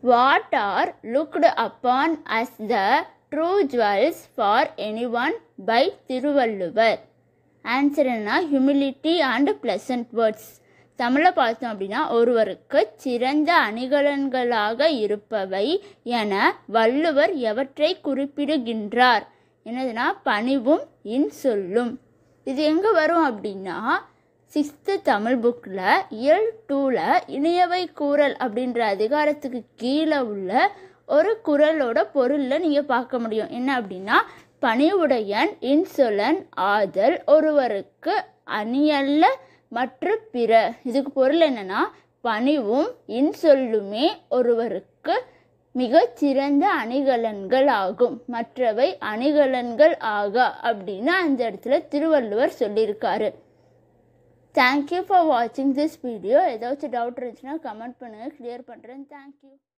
What are looked upon as the true jewels for anyone by Thiruvalluvar? Answer என்ன? Humility and pleasant words. தமிழில் பார்த்தோம் அப்படின்னா, ஒருவருக்கு சிறந்த அணிகலன்களாக இருப்பவை என வள்ளுவர் எவற்றை குறிப்பிடுகின்றார்? என்னதுன்னா, பணிவும் இன்சொல்லும். இது எங்கே வரும் அப்படின்னா, 6th தமிழ் புக்கில் இயல் 2ல் இனியவை கூறல் அப்படின்ற அதிகாரத்துக்கு கீழே உள்ள ஒரு குறளோட பொருளில் நீங்கள் பார்க்க முடியும். என்ன அப்படின்னா, பணிவுடையன் இன்சொலன் ஆதல் ஒருவருக்கு அணியல்ல மற்ற பிற. இதுக்கு பொருள் என்னன்னா, பணிவும் இன்சொல்லுமே ஒருவருக்கு மிகச்சிறந்த அணிகலன்கள் ஆகும், மற்றவை அணிகலன்கள் ஆகா அப்படின்னு அந்த இடத்துல திருவள்ளுவர் சொல்லியிருக்காரு. தேங்க்யூ ஃபார் வாட்சிங் திஸ் வீடியோ. ஏதாச்சும் டவுட் இருந்துச்சுன்னா கமெண்ட் பண்ணுங்கள், கிளியர் பண்ணுறேன். தேங்க்யூ.